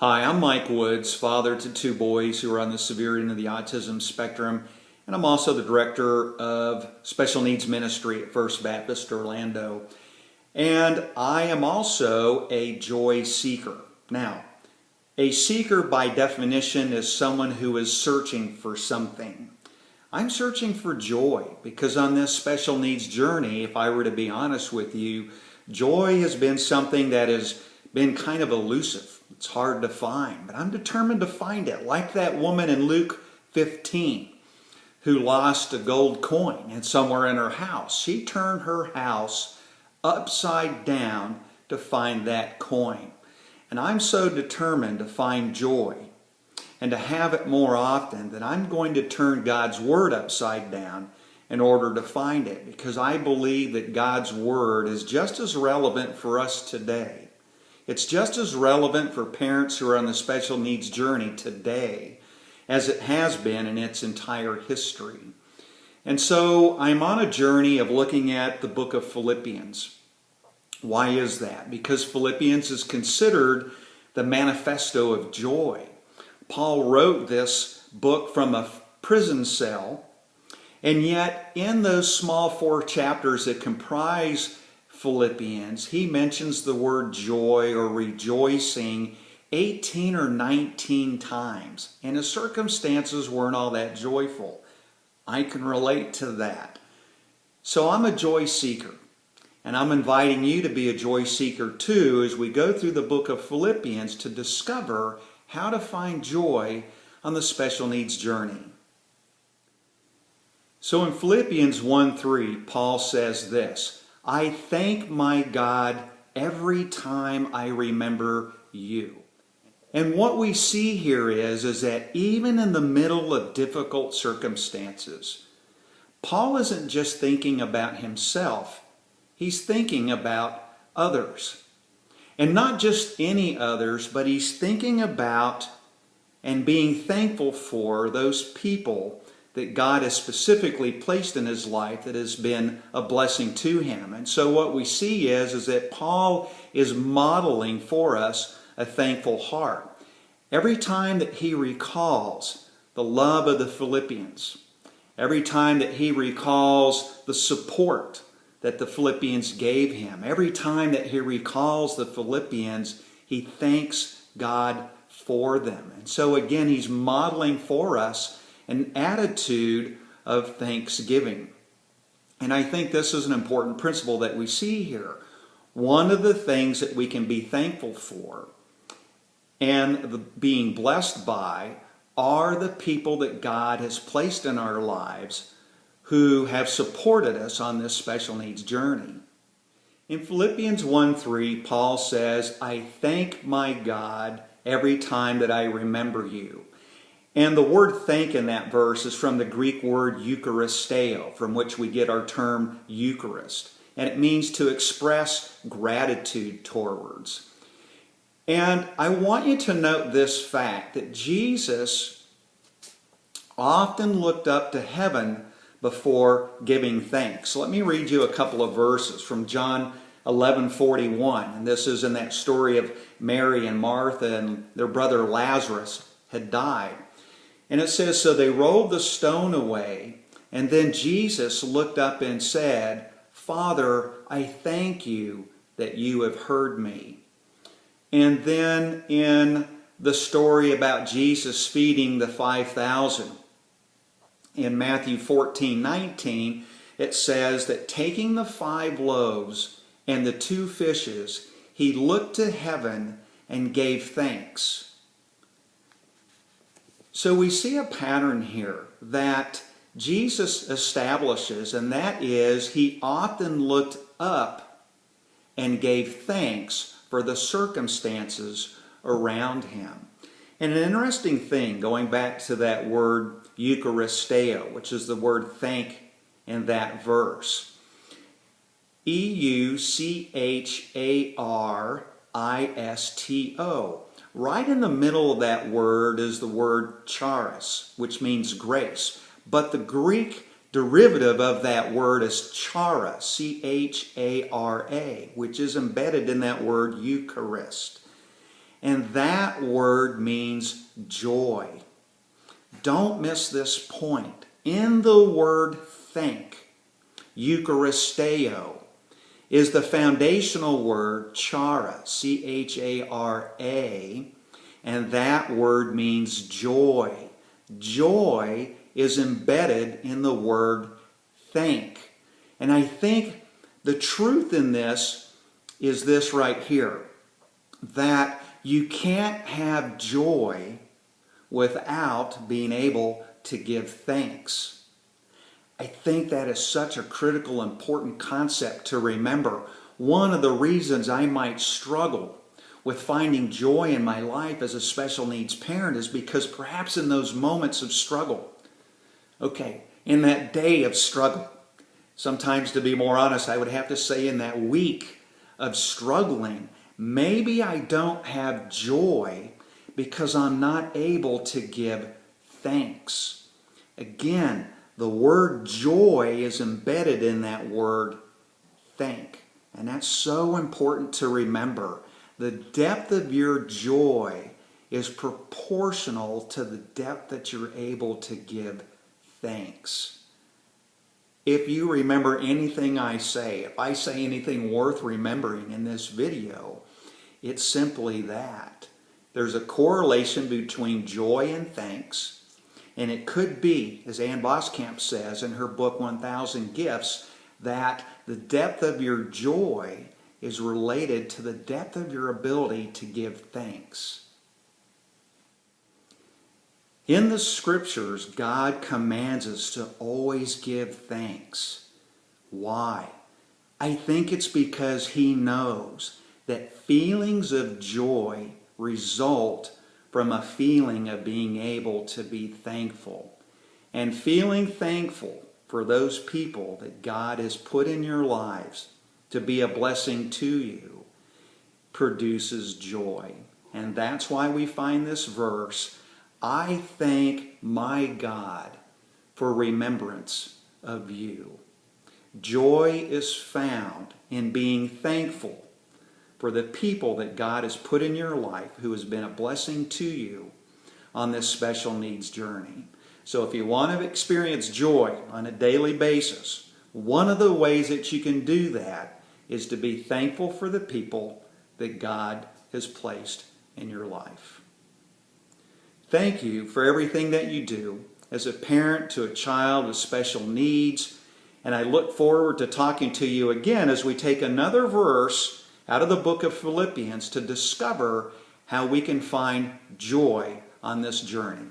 Hi, I'm Mike Woods, father to two boys who are on the severe end of the autism spectrum, and I'm also the director of special needs ministry at First Baptist Orlando. And I am also a joy seeker. Now, a seeker by definition is someone who is searching for something. I'm searching for joy because on this special needs journey, if I were to be honest with you, joy has been something that has been kind of elusive. It's hard to find, but I'm determined to find it. Like that woman in Luke 15 who lost a gold coin and somewhere in her house. She turned her house upside down to find that coin. And I'm so determined to find joy and to have it more often that I'm going to turn God's Word upside down in order to find it, because I believe that God's Word is just as relevant for us today. It's just as relevant for parents who are on the special needs journey today as it has been in its entire history. And so I'm on a journey of looking at the book of Philippians. Why is that? Because Philippians is considered the manifesto of joy. Paul wrote this book from a prison cell, and yet in those small 4 chapters that comprise Philippians, he mentions the word joy or rejoicing 18 or 19 times, and his circumstances weren't all that joyful. I can relate to that. So I'm a joy seeker, and I'm inviting you to be a joy seeker too as we go through the book of Philippians to discover how to find joy on the special needs journey. So in Philippians 1:3, Paul says this, I thank my God every time I remember you. And what we see here is that even in the middle of difficult circumstances, Paul isn't just thinking about himself, he's thinking about others. And not just any others, but he's thinking about and being thankful for those people that God has specifically placed in his life that has been a blessing to him. And so what we see is that Paul is modeling for us a thankful heart. Every time that he recalls the love of the Philippians, every time that he recalls the support that the Philippians gave him, every time that he recalls the Philippians, he thanks God for them. And so again, he's modeling for us an attitude of thanksgiving. And I think this is an important principle that we see here. One of the things that we can be thankful for and being blessed by are the people that God has placed in our lives who have supported us on this special needs journey. In Philippians 1:3, Paul says, I thank my God every time that I remember you. And the word thank in that verse is from the Greek word Eucharisteo, from which we get our term Eucharist. And it means to express gratitude towards. And I want you to note this fact, that Jesus often looked up to heaven before giving thanks. Let me read you a couple of verses from John 11:41. And this is in that story of Mary and Martha and their brother Lazarus had died. And it says, so they rolled the stone away, and then Jesus looked up and said, Father, I thank you that you have heard me. And then in the story about Jesus feeding the 5,000, in Matthew 14:19, it says that taking the 5 loaves and the 2 fishes, he looked to heaven and gave thanks. So we see a pattern here that Jesus establishes, and that is he often looked up and gave thanks for the circumstances around him. And an interesting thing, going back to that word Eucharisteo, which is the word thank in that verse. Eucharisto. Right in the middle of that word is the word charis, which means grace. But the Greek derivative of that word is chara, C-H-A-R-A, which is embedded in that word Eucharist. And that word means joy. Don't miss this point. In the word think, Eucharisteo, is the foundational word chara, C-H-A-R-A, and that word means joy. Joy is embedded in the word think. And I think the truth in this is this right here, that you can't have joy without being able to give thanks. I think that is such a critical, important concept to remember. One of the reasons I might struggle with finding joy in my life as a special needs parent is because perhaps in those moments of struggle, in that day of struggle, sometimes to be more honest, I would have to say in that week of struggling, maybe I don't have joy because I'm not able to give thanks. Again, the word joy is embedded in that word think. And that's so important to remember. The depth of your joy is proportional to the depth that you're able to give thanks. If you remember anything I say, if I say anything worth remembering in this video, it's simply that. There's a correlation between joy and thanks. And it could be, as Ann Voskamp says in her book 1000 Gifts, that the depth of your joy is related to the depth of your ability to give thanks. In the scriptures, God commands us to always give thanks. Why? I think it's because He knows that feelings of joy result from a feeling of being able to be thankful. And feeling thankful for those people that God has put in your lives to be a blessing to you produces joy. And that's why we find this verse, I thank my God for remembrance of you. Joy is found in being thankful for the people that God has put in your life who has been a blessing to you on this special needs journey. So if you want to experience joy on a daily basis, one of the ways that you can do that is to be thankful for the people that God has placed in your life. Thank you for everything that you do as a parent to a child with special needs. And I look forward to talking to you again as we take another verse out of the book of Philippians to discover how we can find joy on this journey.